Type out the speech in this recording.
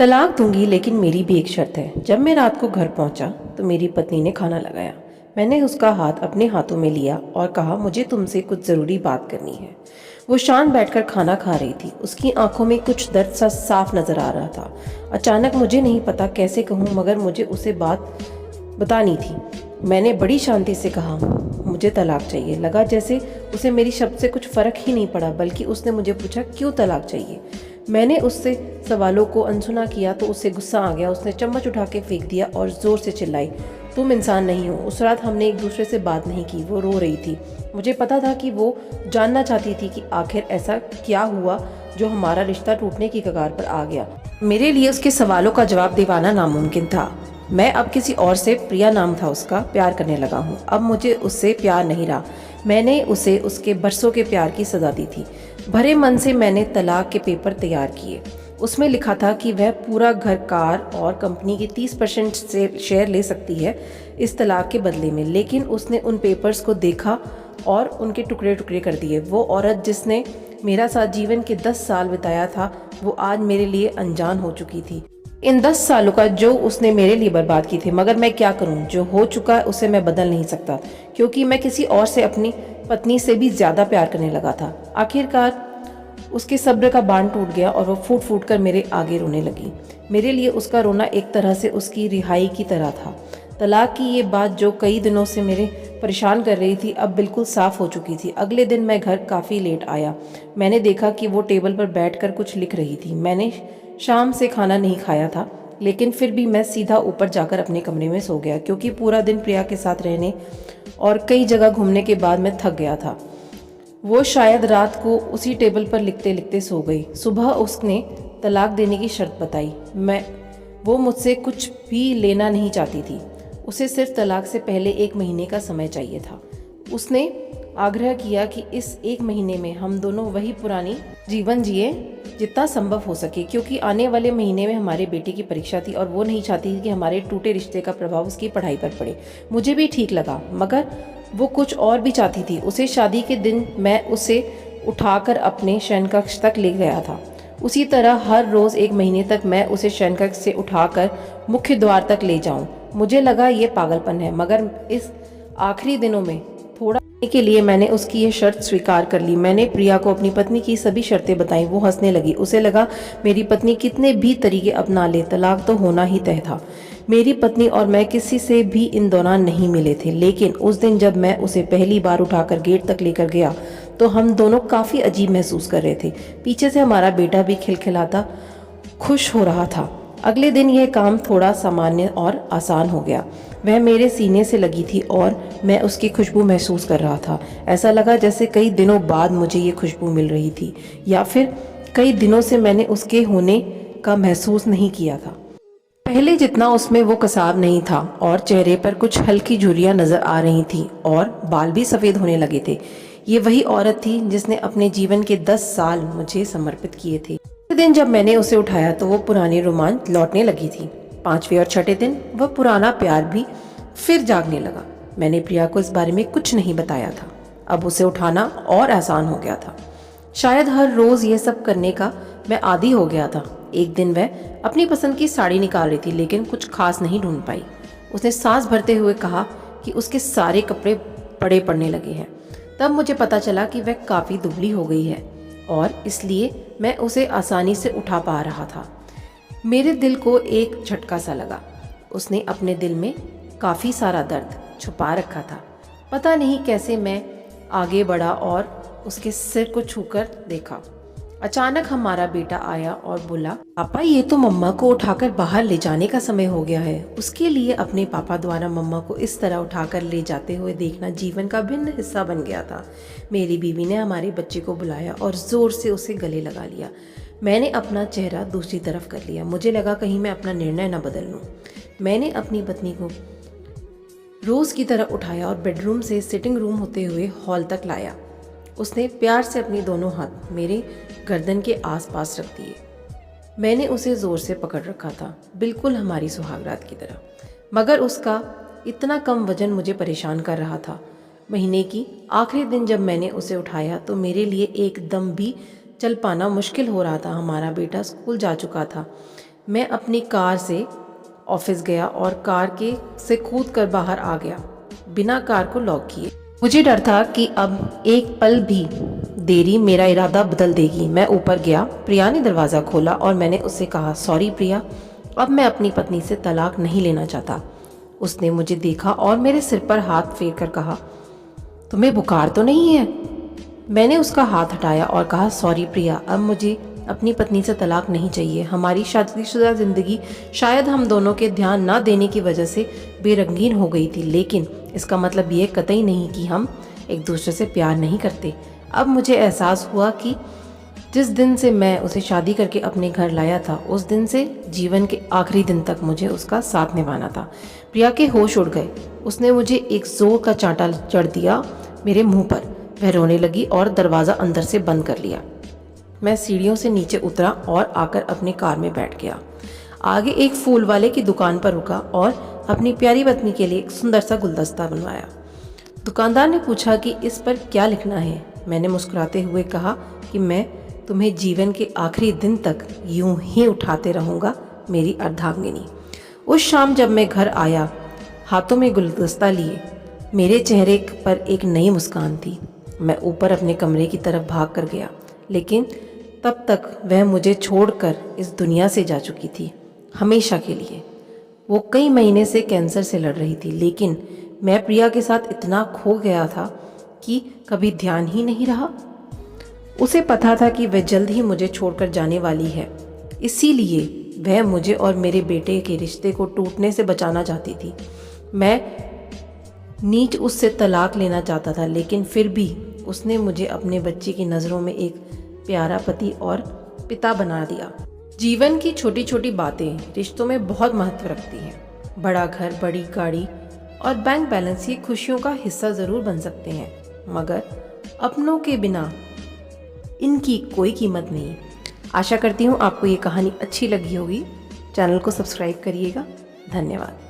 तलाक दूंगी लेकिन मेरी भी एक शर्त है। जब मैं रात को घर पहुंचा तो मेरी पत्नी ने खाना लगाया। मैंने उसका हाथ अपने हाथों में लिया और कहा, मुझे तुमसे कुछ ज़रूरी बात करनी है। वो शांत बैठकर खाना खा रही थी। उसकी आंखों में कुछ दर्द सा साफ नज़र आ रहा था। अचानक मुझे नहीं पता कैसे कहूँ, मगर मुझे उसे बात बतानी थी। मैंने बड़ी शांति से कहा, मुझे तलाक चाहिए। लगा जैसे उसे मेरी शब्द से कुछ फ़र्क ही नहीं पड़ा, बल्कि उसने मुझे पूछा, क्यों तलाक चाहिए। मैंने उससे सवालों को अनसुना किया तो उससे गुस्सा आ गया। उसने चम्मच उठा के फेंक दिया और ज़ोर से चिल्लाई, तुम इंसान नहीं हो। उस रात हमने एक दूसरे से बात नहीं की। वो रो रही थी। मुझे पता था कि वो जानना चाहती थी कि आखिर ऐसा क्या हुआ जो हमारा रिश्ता टूटने की कगार पर आ गया। मेरे लिए उसके सवालों का जवाब दिवाना नामुमकिन था। मैं अब किसी और से, प्रिया नाम था उसका, प्यार करने लगा हूँ। अब मुझे उससे प्यार नहीं रहा। मैंने उसे उसके बरसों के प्यार की सज़ा दी थी। भरे मन से मैंने तलाक के पेपर तैयार किए। उसमें लिखा था कि वह पूरा घर, कार और कंपनी के 30% से शेयर ले सकती है इस तलाक के बदले में। लेकिन उसने उन पेपर्स को देखा और उनके टुकड़े टुकड़े कर दिए। वो औरत जिसने मेरा साथ जीवन के 10 साल बिताया था, वो आज मेरे लिए अनजान हो चुकी थी। इन 10 सालों का जो उसने मेरे लिए बर्बाद की थी। मगर मैं क्या करूं? जो हो चुका है उसे मैं बदल नहीं सकता, क्योंकि मैं किसी और से, अपनी पत्नी से भी ज्यादा प्यार करने लगा था। आखिरकार उसके सब्र का बांध टूट गया और वो फूट फूट कर मेरे आगे रोने लगी। मेरे लिए उसका रोना एक तरह से उसकी रिहाई की तरह था। तलाक की ये बात जो कई दिनों से मेरे परेशान कर रही थी, अब बिल्कुल साफ हो चुकी थी। अगले दिन मैं घर काफ़ी लेट आया। मैंने देखा कि वो टेबल पर बैठकर कुछ लिख रही थी। मैंने शाम से खाना नहीं खाया था, लेकिन फिर भी मैं सीधा ऊपर जाकर अपने कमरे में सो गया, क्योंकि पूरा दिन प्रिया के साथ रहने और कई जगह घूमने के बाद मैं थक गया था। वो शायद रात को उसी टेबल पर लिखते लिखते सो गई। सुबह उसने तलाक देने की शर्त बताई। वो मुझसे कुछ भी लेना नहीं चाहती थी। उसे सिर्फ तलाक से पहले 1 महीने का समय चाहिए था। उसने आग्रह किया कि इस 1 महीने में हम दोनों वही पुरानी जीवन जिए जितना संभव हो सके, क्योंकि आने वाले महीने में हमारे बेटे की परीक्षा थी और वो नहीं चाहती थी कि हमारे टूटे रिश्ते का प्रभाव उसकी पढ़ाई पर पड़े। मुझे भी ठीक लगा, मगर वो कुछ और भी चाहती थी। उसे शादी के दिन मैं उसे उठाकर अपने शयनकक्ष तक ले गया था। उसी तरह हर रोज़ 1 महीने तक मैं उसे शयनकक्ष से उठाकर मुख्य द्वार तक ले जाऊं। मुझे लगा ये पागलपन है, मगर इस आखिरी दिनों में थोड़ा के लिए मैंने उसकी ये शर्त स्वीकार कर ली। मैंने प्रिया को अपनी पत्नी की सभी शर्तें बताईं। वो हंसने लगी। उसे लगा मेरी पत्नी कितने भी तरीके अपना ले, तलाक तो होना ही तय था। मेरी पत्नी और मैं किसी से भी इन दौरान नहीं मिले थे, लेकिन उस दिन जब मैं उसे पहली बार उठाकर गेट तक लेकर गया तो हम दोनों काफ़ी अजीब महसूस कर रहे थे। पीछे से हमारा बेटा भी खिलखिलाता खुश हो रहा था। अगले दिन यह काम थोड़ा सामान्य और आसान हो गया। वह मेरे सीने से लगी थी और मैं उसकी खुशबू महसूस कर रहा था। ऐसा लगा जैसे कई दिनों बाद मुझे ये खुशबू मिल रही थी, या फिर कई दिनों से मैंने उसके होने का महसूस नहीं किया था। पहले जितना उसमें वो कसाव नहीं था और चेहरे पर कुछ हल्की झुर्रियाँ नजर आ रही थी और बाल भी सफ़ेद होने लगे थे। ये वही औरत थी जिसने अपने जीवन के 10 साल मुझे समर्पित किए थे। अगले दिन जब मैंने उसे उठाया तो वो पुरानी रोमांच लौटने लगी थी। 5वें और 6ठे दिन वह पुराना प्यार भी फिर जागने लगा। मैंने प्रिया को इस बारे में कुछ नहीं बताया था। अब उसे उठाना और आसान हो गया था। शायद हर रोज़ ये सब करने का मैं आदी हो गया था। एक दिन वह अपनी पसंद की साड़ी निकाल रही थी, लेकिन कुछ खास नहीं ढूंढ पाई। उसने सांस भरते हुए कहा कि उसके सारे कपड़े बड़े पड़ने लगे हैं। तब मुझे पता चला कि वह काफ़ी दुबली हो गई है और इसलिए मैं उसे आसानी से उठा पा रहा था। मेरे दिल को एक झटका सा लगा। उसने अपने दिल में काफ़ी सारा दर्द छुपा रखा था। पता नहीं कैसे मैं आगे बढ़ा और उसके सिर को छूकर देखा। अचानक हमारा बेटा आया और बोला, पापा ये तो मम्मा को उठाकर बाहर ले जाने का समय हो गया है। उसके लिए अपने पापा द्वारा मम्मा को इस तरह उठाकर ले जाते हुए देखना जीवन का भिन्न हिस्सा बन गया था। मेरी बीवी ने हमारे बच्चे को बुलाया और जोर से उसे गले लगा लिया। मैंने अपना चेहरा दूसरी तरफ कर लिया। मुझे लगा कहीं मैं अपना निर्णय न बदल लूं। मैंने अपनी पत्नी को रोज की तरह उठाया और बेडरूम से सिटिंग रूम होते हुए हॉल तक लाया। उसने प्यार से अपनी दोनों हाथ मेरे गर्दन के आसपास रख दिए। मैंने उसे जोर से पकड़ रखा था, बिल्कुल हमारी सुहागरात की तरह, मगर उसका इतना कम वजन मुझे परेशान कर रहा था। महीने की आखिरी दिन जब मैंने उसे उठाया तो मेरे लिए एकदम भी चल पाना मुश्किल हो रहा था। हमारा बेटा स्कूल जा चुका था। मैं अपनी कार से ऑफिस गया और कार के से कूद कर बाहर आ गया बिना कार को लॉक किए। मुझे डर था कि अब एक पल भी देरी मेरा इरादा बदल देगी। मैं ऊपर गया, प्रिया ने दरवाज़ा खोला और मैंने उससे कहा, सॉरी प्रिया, अब मैं अपनी पत्नी से तलाक नहीं लेना चाहता। उसने मुझे देखा और मेरे सिर पर हाथ फेर कर कहा, तुम्हें बुखार तो नहीं है? मैंने उसका हाथ हटाया और कहा, सॉरी प्रिया, अब मुझे अपनी पत्नी से तलाक नहीं चाहिए। हमारी शादीशुदा ज़िंदगी शायद हम दोनों के ध्यान ना देने की वजह से बेरंगीन हो गई थी, लेकिन इसका मतलब ये कतई नहीं कि हम एक दूसरे से प्यार नहीं करते। अब मुझे एहसास हुआ कि जिस दिन से मैं उसे शादी करके अपने घर लाया था, उस दिन से जीवन के आखिरी दिन तक मुझे उसका साथ निभाना था। प्रिया के होश उड़ गए। उसने मुझे एक जोर का चांटा जड़ दिया मेरे मुंह पर। वह रोने लगी और दरवाज़ा अंदर से बंद कर लिया। मैं सीढ़ियों से नीचे उतरा और आकर अपनी कार में बैठ गया। आगे एक फूल वाले की दुकान पर रुका और अपनी प्यारी पत्नी के लिए एक सुंदर सा गुलदस्ता बनवाया। दुकानदार ने पूछा कि इस पर क्या लिखना है। मैंने मुस्कुराते हुए कहा कि मैं तुम्हें जीवन के आखिरी दिन तक यूं ही उठाते रहूँगा, मेरी अर्धांगिनी। उस शाम जब मैं घर आया, हाथों में गुलदस्ता लिए, मेरे चेहरे पर एक नई मुस्कान थी। मैं ऊपर अपने कमरे की तरफ भाग कर गया, लेकिन तब तक वह मुझे छोड़कर इस दुनिया से जा चुकी थी, हमेशा के लिए। वो कई महीने से कैंसर से लड़ रही थी, लेकिन मैं प्रिया के साथ इतना खो गया था कि कभी ध्यान ही नहीं रहा। उसे पता था कि वह जल्द ही मुझे छोड़कर जाने वाली है, इसीलिए वह मुझे और मेरे बेटे के रिश्ते को टूटने से बचाना चाहती थी। मैं नीच उससे तलाक लेना चाहता था, लेकिन फिर भी उसने मुझे अपने बच्चे की नज़रों में एक प्यारा पति और पिता बना दिया। जीवन की छोटी छोटी बातें रिश्तों में बहुत महत्व रखती हैं। बड़ा घर, बड़ी गाड़ी और बैंक बैलेंस ये खुशियों का हिस्सा ज़रूर बन सकते हैं, मगर अपनों के बिना इनकी कोई कीमत नहीं। आशा करती हूँ आपको ये कहानी अच्छी लगी होगी। चैनल को सब्सक्राइब करिएगा। धन्यवाद।